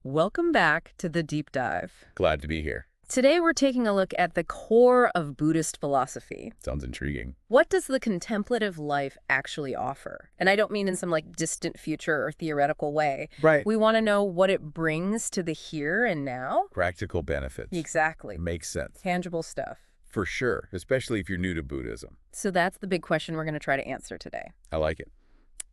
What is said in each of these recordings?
Welcome back to the deep dive. Glad to be here. Today we're taking a look at the core of Buddhist philosophy. Sounds intriguing. What does the contemplative life actually offer? And I don't mean in some distant future or theoretical way. Right. We want to know what it brings to the here and now. Practical benefits. Exactly. Makes sense. Tangible stuff. For sure, especially if you're new to Buddhism. So that's the big question we're going to try to answer today. I like it.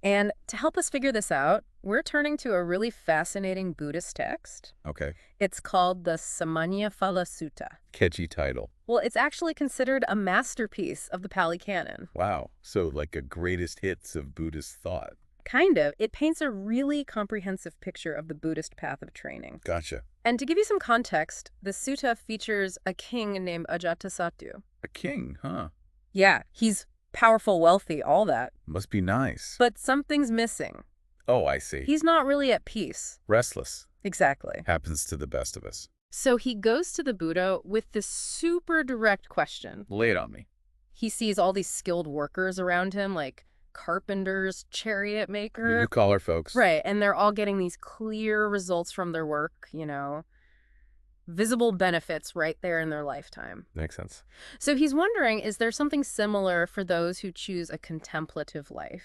And to help us figure this out, we're turning to a really fascinating Buddhist text. Okay. It's called the Sāmaññaphala Sutta. Catchy title. Well, it's actually considered a masterpiece of the Pali Canon. Wow. So like a greatest hits of Buddhist thought. Kind of. It paints a really comprehensive picture of the Buddhist path of training. Gotcha. And to give you some context, the sutta features a king named Ajātasattu. A king, huh? Yeah, he's powerful, wealthy, all that. Must be nice. But something's missing. Oh, I see. He's not really at peace. Restless. Exactly. Happens to the best of us. So he goes to the Buddha with this super direct question. Lay it on me. He sees all these skilled workers around him, like carpenters, chariot makers. You collar folks. Right, and they're all getting these clear results from their work, visible benefits right there in their lifetime. Makes sense. So he's wondering, is there something similar for those who choose a contemplative life?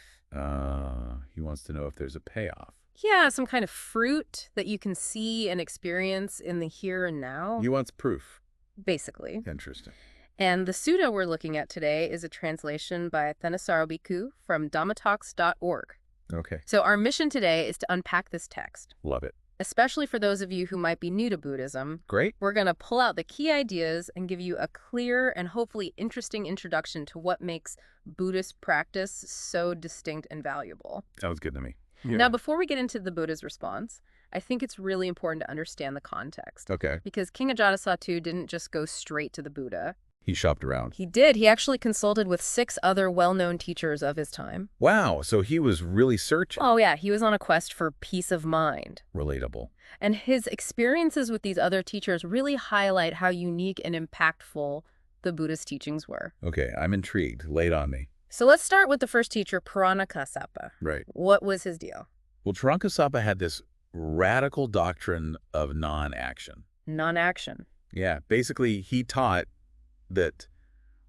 He wants to know if there's a payoff. Yeah, some kind of fruit that you can see and experience in the here and now. He wants proof. Basically. Interesting. And the sutta we're looking at today is a translation by Thanissaro Bhikkhu from dhammatalks.org. Okay. So our mission today is to unpack this text. Love it. Especially for those of you who might be new to Buddhism. Great. We're going to pull out the key ideas and give you a clear and hopefully interesting introduction to what makes Buddhist practice so distinct and valuable. Sounds good to me. Yeah. Now, before we get into the Buddha's response, I think it's really important to understand the context. Okay. Because King Ajātasattu didn't just go straight to the Buddha. He shopped around. He did. He actually consulted with 6 other well-known teachers of his time. Wow, so he was really searching. Oh, yeah. He was on a quest for peace of mind. Relatable. And his experiences with these other teachers really highlight how unique and impactful the Buddhist teachings were. Okay, I'm intrigued. Lay it on me. So let's start with the first teacher, Purana-Kassapa. Right. What was his deal? Well, Trankasapa had this radical doctrine of non-action. Non-action. Yeah, basically he taught that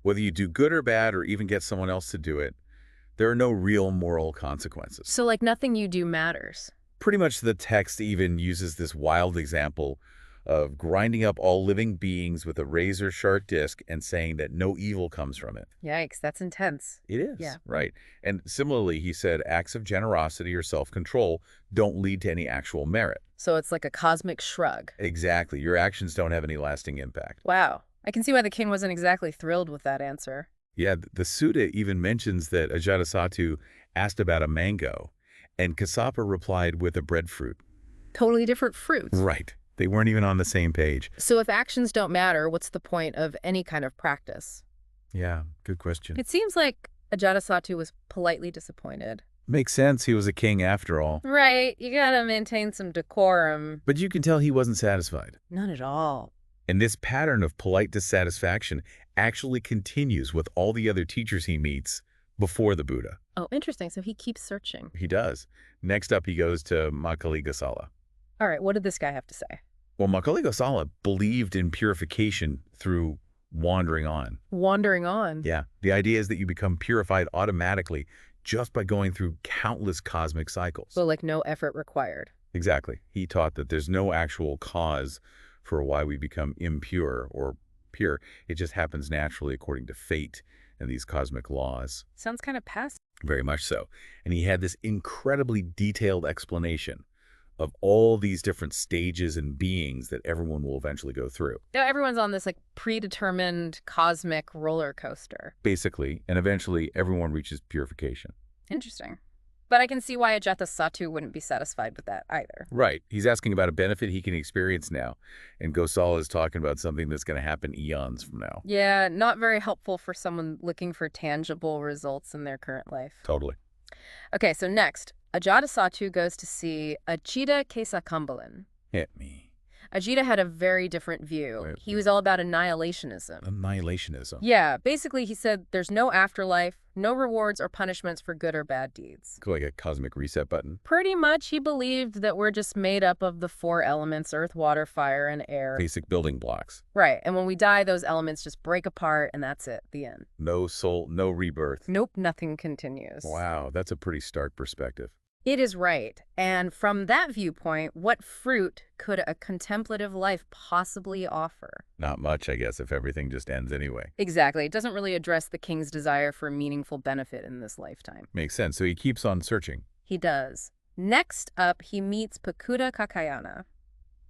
whether you do good or bad or even get someone else to do it, there are no real moral consequences. So like nothing you do matters. Pretty much the text even uses this wild example of grinding up all living beings with a razor-sharp disc and saying that no evil comes from it. Yikes, that's intense. It is. Yeah. Right. And similarly, he said acts of generosity or self-control don't lead to any actual merit. So it's like a cosmic shrug. Exactly. Your actions don't have any lasting impact. Wow. I can see why the king wasn't exactly thrilled with that answer. Yeah, the sutta even mentions that Ajātasattu asked about a mango, and Kassapa replied with a breadfruit. Totally different fruits. Right. They weren't even on the same page. So if actions don't matter, what's the point of any kind of practice? Yeah, good question. It seems like Ajātasattu was politely disappointed. Makes sense. He was a king after all. Right. You gotta maintain some decorum. But you can tell he wasn't satisfied. None at all. And this pattern of polite dissatisfaction actually continues with all the other teachers he meets before the Buddha. Oh, interesting. So he keeps searching. He does. Next up, he goes to Makkhali Gosala. All right, what did this guy have to say? Well, Makkhali Gosala believed in purification through wandering on. Wandering on? Yeah. The idea is that you become purified automatically just by going through countless cosmic cycles. So like no effort required. Exactly. He taught that there's no actual cause for why we become impure or pure. It just happens naturally according to fate and these cosmic laws. Sounds kind of passive. Very much so. And he had this incredibly detailed explanation of all these different stages and beings that everyone will eventually go through. Now everyone's on this like predetermined cosmic roller coaster. Basically, and eventually everyone reaches purification. Interesting. But I can see why Ajātasattu wouldn't be satisfied with that either. Right. He's asking about a benefit he can experience now. And Gosala is talking about something that's going to happen eons from now. Yeah, not very helpful for someone looking for tangible results in their current life. Totally. Okay, so next, Ajātasattu goes to see Achita Kesakambalan. Hit me. Ajita had a very different view. Right. He was all about annihilationism. Annihilationism. Yeah, basically he said there's no afterlife, no rewards or punishments for good or bad deeds. Like a cosmic reset button. Pretty much he believed that we're just made up of the four elements, earth, water, fire, and air. Basic building blocks. Right, and when we die, those elements just break apart and that's it, the end. No soul, no rebirth. Nope, nothing continues. Wow, that's a pretty stark perspective. It is right. And from that viewpoint, what fruit could a contemplative life possibly offer? Not much, I guess, if everything just ends anyway. Exactly. It doesn't really address the king's desire for meaningful benefit in this lifetime. Makes sense. So he keeps on searching. He does. Next up, he meets Pakuta Kakayana.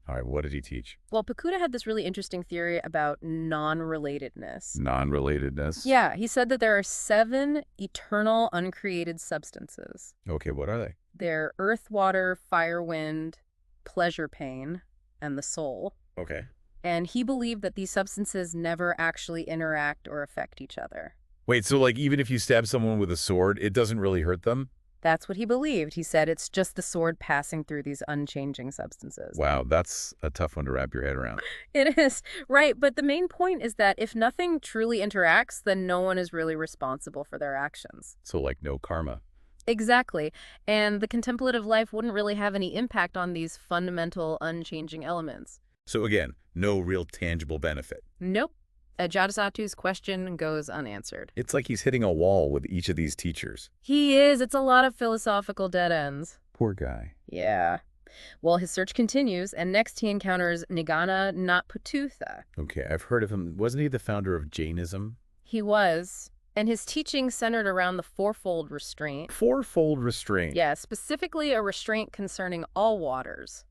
All right, what did he teach? Well, Pakuta had this really interesting theory about non-relatedness. Non-relatedness? Yeah, he said that there are 7 eternal uncreated substances. Okay, what are they? They're earth, water, fire, wind, pleasure, pain, and the soul. Okay. And he believed that these substances never actually interact or affect each other. Wait, so like even if you stab someone with a sword, it doesn't really hurt them? That's what he believed. He said it's just the sword passing through these unchanging substances. Wow, that's a tough one to wrap your head around. It is, right. But the main point is that if nothing truly interacts, then no one is really responsible for their actions. So like no karma. Exactly. And the contemplative life wouldn't really have any impact on these fundamental, unchanging elements. So again, no real tangible benefit. Nope. Ajātasattu's question goes unanswered. It's like he's hitting a wall with each of these teachers. He is. It's a lot of philosophical dead ends. Poor guy. Yeah. Well, his search continues, and next he encounters Nigana Natpatutha. Okay, I've heard of him. Wasn't he the founder of Jainism? He was. And his teaching centered around the fourfold restraint. Fourfold restraint. Yeah, specifically a restraint concerning all waters.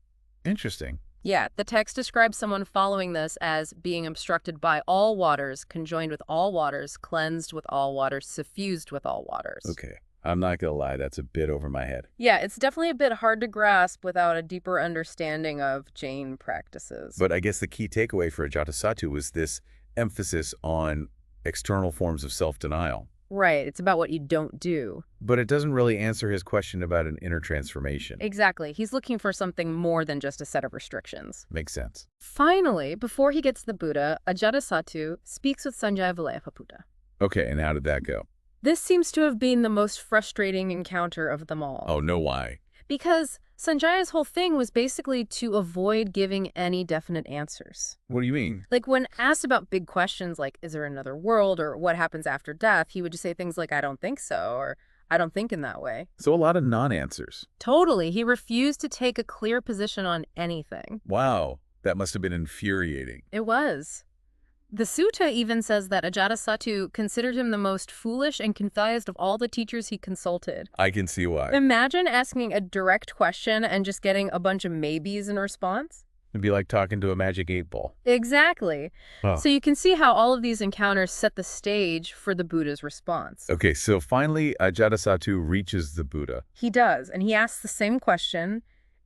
Interesting. Yeah, the text describes someone following this as being obstructed by all waters, conjoined with all waters, cleansed with all waters, suffused with all waters. Okay. I'm not going to lie, that's a bit over my head. Yeah, it's definitely a bit hard to grasp without a deeper understanding of Jain practices. But I guess the key takeaway for Ajātasattu was this emphasis on external forms of self-denial. Right, it's about what you don't do. But it doesn't really answer his question about an inner transformation. Exactly. He's looking for something more than just a set of restrictions. Makes sense. Finally, before he gets to the Buddha, Ajātasattu speaks with Sāmaññaphala. Okay, and how did that go? This seems to have been the most frustrating encounter of them all. Oh, no, why? Because Sanjaya's whole thing was basically to avoid giving any definite answers. What do you mean? Like, when asked about big questions like, is there another world, or what happens after death, he would just say things like, I don't think so, or I don't think in that way. So a lot of non-answers. Totally. He refused to take a clear position on anything. Wow, that must have been infuriating. It was. The sutta even says that Ajātasattu considered him the most foolish and confused of all the teachers he consulted. I can see why. Imagine asking a direct question and just getting a bunch of maybes in response. It'd be like talking to a magic 8-ball. Exactly. Oh. So you can see how all of these encounters set the stage for the Buddha's response. Okay, so finally, Ajātasattu reaches the Buddha. He does, and he asks the same question,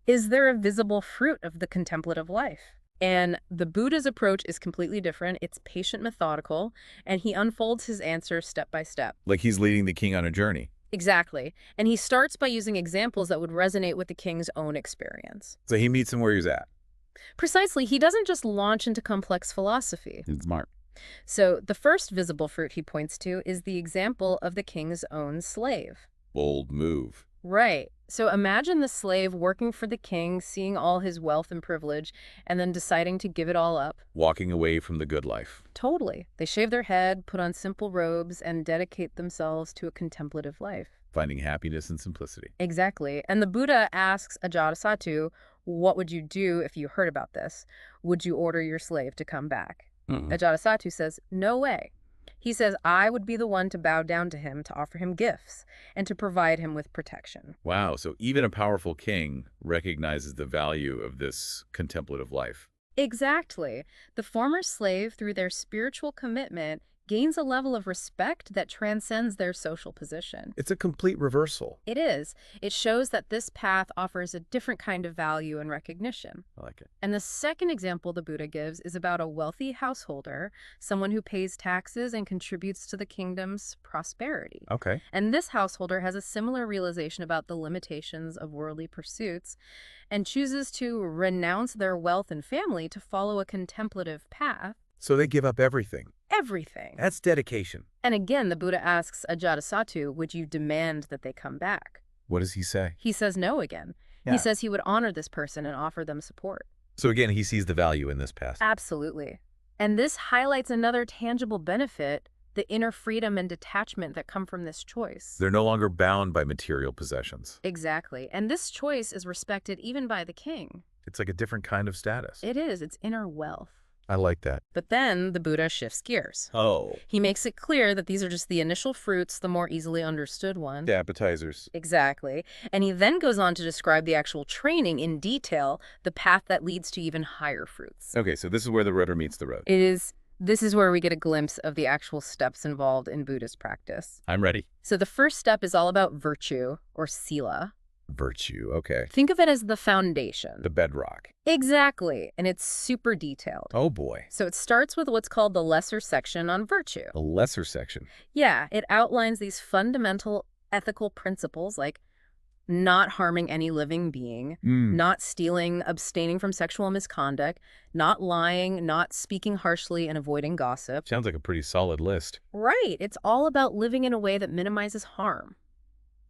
is there a visible fruit of the contemplative life? And the Buddha's approach is completely different. It's patient, methodical, and he unfolds his answer step by step. Like he's leading the king on a journey. Exactly. And he starts by using examples that would resonate with the king's own experience. So he meets him where he's at. Precisely. He doesn't just launch into complex philosophy. He's smart. So the first visible fruit he points to is the example of the king's own slave. Bold move. Right. So imagine the slave working for the king, seeing all his wealth and privilege, and then deciding to give it all up. Walking away from the good life. Totally. They shave their head, put on simple robes, and dedicate themselves to a contemplative life. Finding happiness and simplicity. Exactly. And the Buddha asks Ajātasattu, what would you do if you heard about this? Would you order your slave to come back? Ajātasattu says, no way. He says, I would be the one to bow down to him, to offer him gifts, and to provide him with protection. Wow, so even a powerful king recognizes the value of this contemplative life. Exactly. The former slave, through their spiritual commitment, gains a level of respect that transcends their social position. It's a complete reversal. It is. It shows that this path offers a different kind of value and recognition. I like it. And the second example the Buddha gives is about a wealthy householder, someone who pays taxes and contributes to the kingdom's prosperity. Okay. And this householder has a similar realization about the limitations of worldly pursuits and chooses to renounce their wealth and family to follow a contemplative path. So they give up everything. Everything. That's dedication. And again, the Buddha asks Ajātasattu, would you demand that they come back? What does he say? He says no again. Yeah. He says he would honor this person and offer them support. So again, he sees the value in this path. Absolutely. And this highlights another tangible benefit, the inner freedom and detachment that come from this choice. They're no longer bound by material possessions. Exactly. And this choice is respected even by the king. It's like a different kind of status. It is. It's inner wealth. I like that. But then the Buddha shifts gears. Oh. He makes it clear that these are just the initial fruits, the more easily understood ones. The appetizers. Exactly. And he then goes on to describe the actual training in detail, the path that leads to even higher fruits. Okay, so this is where the rubber meets the road. This is where we get a glimpse of the actual steps involved in Buddhist practice. I'm ready. So the first step is all about virtue, or sila. Virtue, okay. Think of it as the foundation. The bedrock. Exactly. And it's super detailed. Oh boy. So it starts with what's called the lesser section on virtue. The lesser section. Yeah, it outlines these fundamental ethical principles like not harming any living being, not stealing, abstaining from sexual misconduct, not lying, not speaking harshly, and avoiding gossip. Sounds like a pretty solid list. Right. It's all about living in a way that minimizes harm.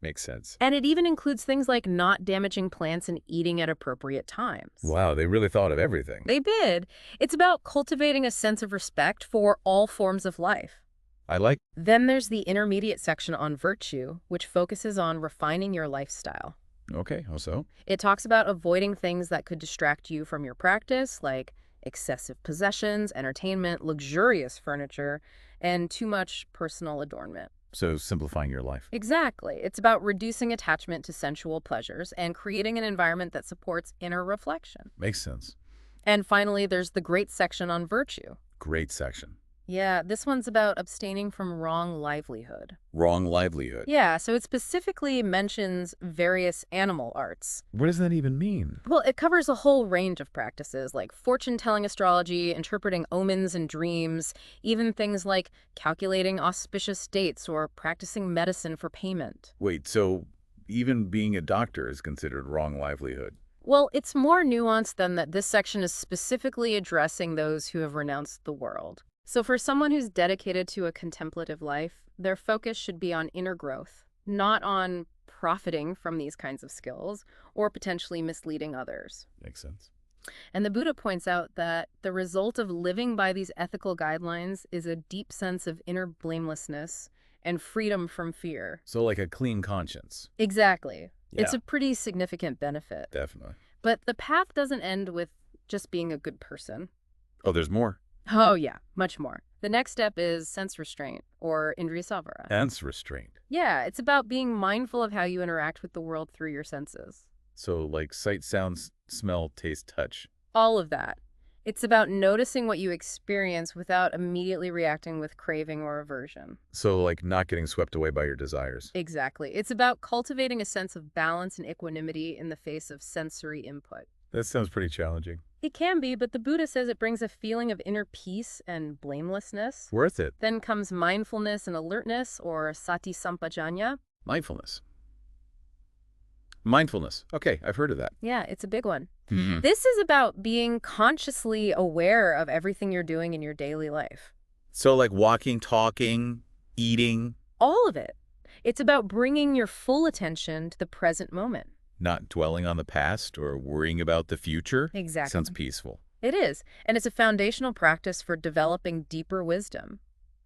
Makes sense. And it even includes things like not damaging plants and eating at appropriate times. Wow, they really thought of everything. They did. It's about cultivating a sense of respect for all forms of life. I like. Then there's the intermediate section on virtue, which focuses on refining your lifestyle. Okay, how so? It talks about avoiding things that could distract you from your practice, like excessive possessions, entertainment, luxurious furniture, and too much personal adornment. So simplifying your life. Exactly. It's about reducing attachment to sensual pleasures and creating an environment that supports inner reflection. Makes sense. And finally, there's the great section on virtue. Great section. Yeah, this one's about abstaining from wrong livelihood. Wrong livelihood. Yeah, so it specifically mentions various animal arts. What does that even mean? Well, it covers a whole range of practices like fortune-telling astrology, interpreting omens and dreams, even things like calculating auspicious dates or practicing medicine for payment. Wait, so even being a doctor is considered wrong livelihood? Well, it's more nuanced than that. This section is specifically addressing those who have renounced the world. So for someone who's dedicated to a contemplative life, their focus should be on inner growth, not on profiting from these kinds of skills or potentially misleading others. Makes sense. And the Buddha points out that the result of living by these ethical guidelines is a deep sense of inner blamelessness and freedom from fear. So like a clean conscience. Exactly. Yeah. It's a pretty significant benefit. Definitely. But the path doesn't end with just being a good person. Oh, there's more. Oh, yeah, much more. The next step is sense restraint, or indriya savara. Sense restraint. Yeah, it's about being mindful of how you interact with the world through your senses. So like sight, sound, smell, taste, touch. All of that. It's about noticing what you experience without immediately reacting with craving or aversion. So like not getting swept away by your desires. Exactly. It's about cultivating a sense of balance and equanimity in the face of sensory input. That sounds pretty challenging. It can be, but the Buddha says it brings a feeling of inner peace and blamelessness. Worth it. Then comes mindfulness and alertness, or sati sampajanya. Mindfulness. Mindfulness. Okay, I've heard of that. Yeah, it's a big one. Mm-hmm. This is about being consciously aware of everything you're doing in your daily life. So like walking, talking, eating. All of it. It's about bringing your full attention to the present moment. Not dwelling on the past or worrying about the future. Exactly. Sounds peaceful. It is. And it's a foundational practice for developing deeper wisdom.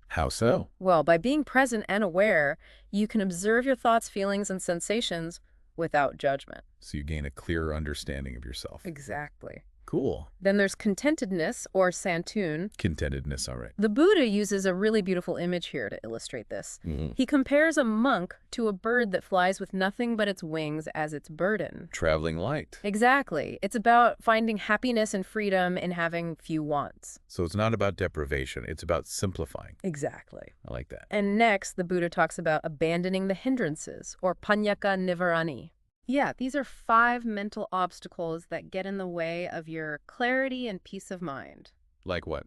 How so? Well, by being present and aware, you can observe your thoughts, feelings, and sensations without judgment. So you gain a clearer understanding of yourself. Exactly. Cool. Then there's contentedness, or santun. Contentedness, all right. The Buddha uses a really beautiful image here to illustrate this. He compares a monk to a bird that flies with nothing but its wings as its burden. Traveling light. Exactly. It's about finding happiness and freedom in having few wants. So it's not about deprivation. It's about simplifying. Exactly. I like that. And next, the Buddha talks about abandoning the hindrances, or paññaka nivarani. Yeah, these are 5 mental obstacles that get in the way of your clarity and peace of mind. Like what?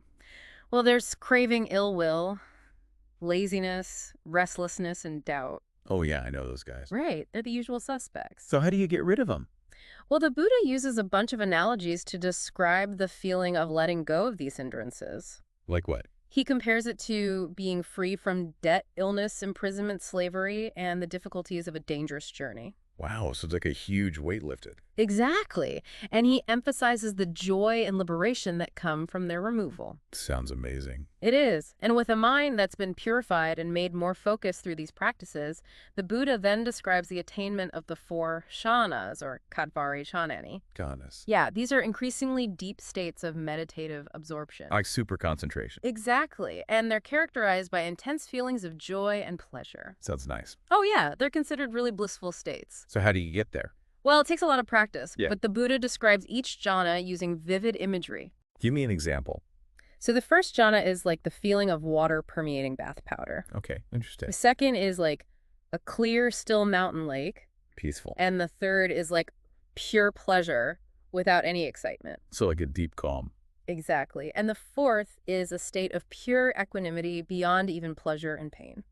Well, there's craving ill will, laziness, restlessness, and doubt. Oh, yeah, I know those guys. Right, they're the usual suspects. So how do you get rid of them? Well, the Buddha uses a bunch of analogies to describe the feeling of letting go of these hindrances. Like what? He compares it to being free from debt, illness, imprisonment, slavery, and the difficulties of a dangerous journey. Wow, so it's like a huge weight lifted. Exactly. And he emphasizes the joy and liberation that come from their removal. Sounds amazing. It is. And with a mind that's been purified and made more focused through these practices, the Buddha then describes the attainment of the 4 jhanas, or Kadvari Chanani. Jhanas. Yeah, these are increasingly deep states of meditative absorption. Like super concentration. Exactly. And they're characterized by intense feelings of joy and pleasure. Sounds nice. Oh yeah, they're considered really blissful states. So how do you get there? Well, it takes a lot of practice, Yeah. but the Buddha describes each jhana using vivid imagery. Give me an example. So the first jhana is like the feeling of water permeating bath powder. Okay, interesting. The second is like a clear, still mountain lake. Peaceful. And the third is like pure pleasure without any excitement. So like a deep calm. Exactly. And the fourth is a state of pure equanimity beyond even pleasure and pain.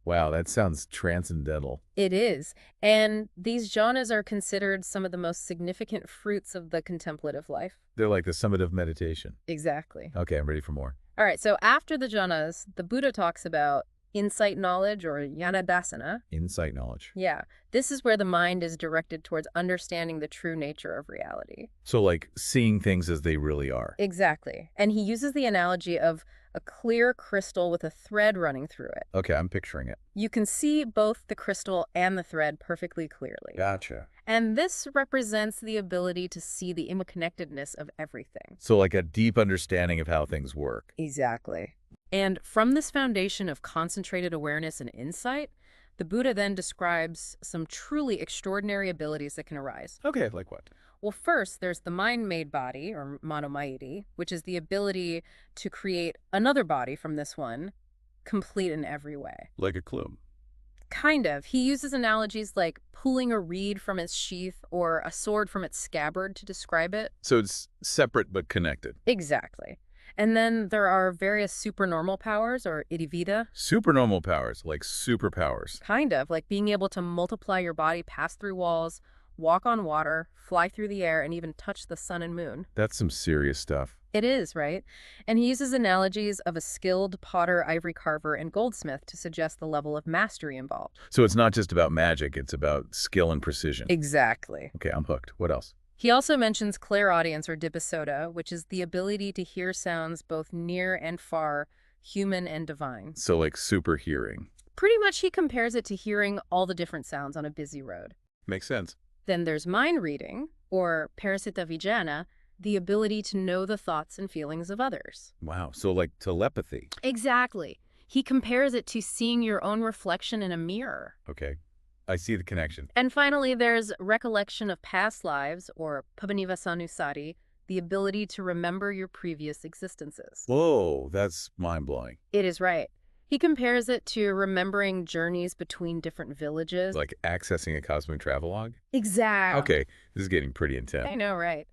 Wow, that sounds transcendental. It is. And these jhanas are considered some of the most significant fruits of the contemplative life. They're like the summit of meditation. Exactly. Okay, I'm ready for more. All right, so after the jhanas, the Buddha talks about insight knowledge, or jnanadasana. Insight knowledge. Yeah, this is where the mind is directed towards understanding the true nature of reality. So like seeing things as they really are. Exactly. And he uses the analogy of a clear crystal with a thread running through it. Okay, I'm picturing it. You can see both the crystal and the thread perfectly clearly. Gotcha. And this represents the ability to see the interconnectedness of everything. So like a deep understanding of how things work. Exactly. And from this foundation of concentrated awareness and insight, the Buddha then describes some truly extraordinary abilities that can arise. Okay, like what? Well, first, there's the mind-made body, or manomayiti, which is the ability to create another body from this one, complete in every way. Like a clue. Kind of. He uses analogies like pulling a reed from its sheath or a sword from its scabbard to describe it. So it's separate but connected. Exactly. And then there are various supernormal powers, or iddhivida. Supernormal powers, like superpowers. Kind of, like being able to multiply your body, pass through walls, walk on water, fly through the air, and even touch the sun and moon. That's some serious stuff. It is, right? And he uses analogies of a skilled potter, ivory carver, and goldsmith to suggest the level of mastery involved. So it's not just about magic, it's about skill and precision. Exactly. Okay, I'm hooked. What else? He also mentions clairaudience, or dibbasota, which is the ability to hear sounds both near and far, human and divine. So like super hearing. Pretty much he compares it to hearing all the different sounds on a busy road. Makes sense. Then there's mind reading, or parasita vijnana, the ability to know the thoughts and feelings of others. Wow, so like telepathy. Exactly. He compares it to seeing your own reflection in a mirror. Okay, I see the connection. And finally, there's recollection of past lives, or pabanivasanusati, the ability to remember your previous existences. Whoa, that's mind-blowing. It is right. He compares it to remembering journeys between different villages. Like accessing a cosmic travelogue? Exactly. Okay, this is getting pretty intense. I know, right?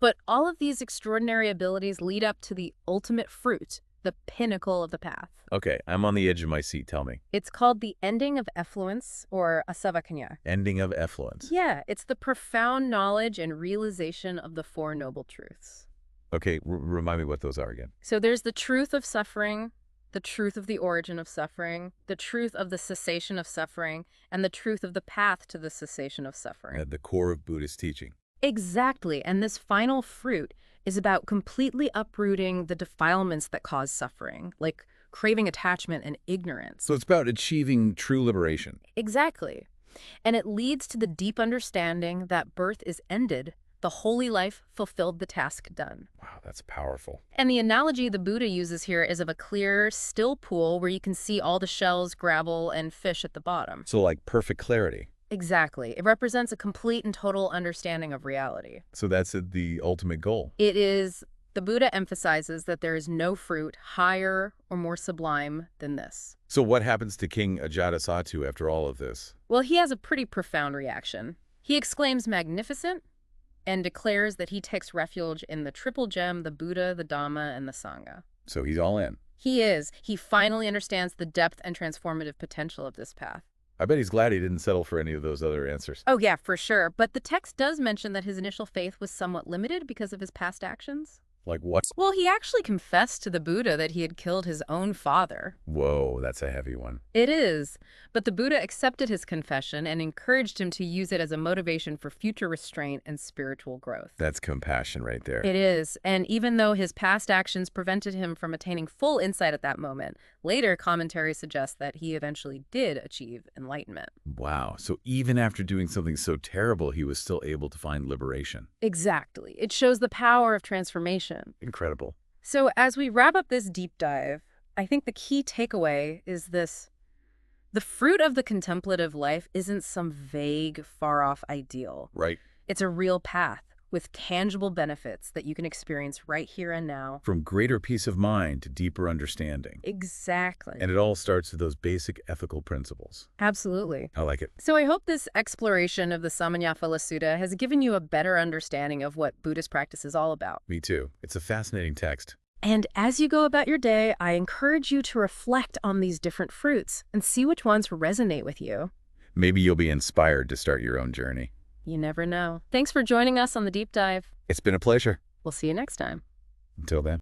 But all of these extraordinary abilities lead up to the ultimate fruit, the pinnacle of the path. Okay, I'm on the edge of my seat. Tell me. It's called the ending of effluence, or asavakanya. Ending of effluence. Yeah, it's the profound knowledge and realization of the 4 noble truths. Okay, remind me what those are again. So there's the truth of suffering, the truth of the origin of suffering, the truth of the cessation of suffering, and the truth of the path to the cessation of suffering. At the core of Buddhist teaching. Exactly. And this final fruit is about completely uprooting the defilements that cause suffering, like craving, attachment, and ignorance. So it's about achieving true liberation. Exactly. And it leads to the deep understanding that birth is ended, The holy life fulfilled the task done. Wow, that's powerful. And the analogy the Buddha uses here is of a clear, still pool where you can see all the shells, gravel, and fish at the bottom. So like perfect clarity. Exactly. It represents a complete and total understanding of reality. So that's the ultimate goal. It is. The Buddha emphasizes that there is no fruit higher or more sublime than this. So what happens to King Ajātasattu after all of this? Well, he has a pretty profound reaction. He exclaims magnificent and declares that he takes refuge in the triple gem, the Buddha, the Dhamma, and the Sangha. So he's all in. He is. He finally understands the depth and transformative potential of this path. I bet he's glad he didn't settle for any of those other answers. Oh, yeah, for sure. But the text does mention that his initial faith was somewhat limited because of his past actions. Like what? Well, he actually confessed to the Buddha that he had killed his own father. Whoa, that's a heavy one. It is. But the Buddha accepted his confession and encouraged him to use it as a motivation for future restraint and spiritual growth. That's compassion right there. It is. And even though his past actions prevented him from attaining full insight at that moment, later commentary suggests that he eventually did achieve enlightenment. Wow. So even after doing something so terrible, he was still able to find liberation. Exactly. It shows the power of transformation. Incredible. So as we wrap up this deep dive, I think the key takeaway is this. The fruit of the contemplative life isn't some vague, far-off ideal. Right. It's a real path with tangible benefits that you can experience right here and now. From greater peace of mind to deeper understanding. Exactly. And it all starts with those basic ethical principles. Absolutely. I like it. So I hope this exploration of the Sāmaññaphala Sutta has given you a better understanding of what Buddhist practice is all about. Me too. It's a fascinating text. And as you go about your day, I encourage you to reflect on these different fruits and see which ones resonate with you. Maybe you'll be inspired to start your own journey. You never know. Thanks for joining us on the deep dive. It's been a pleasure. We'll see you next time. Until then.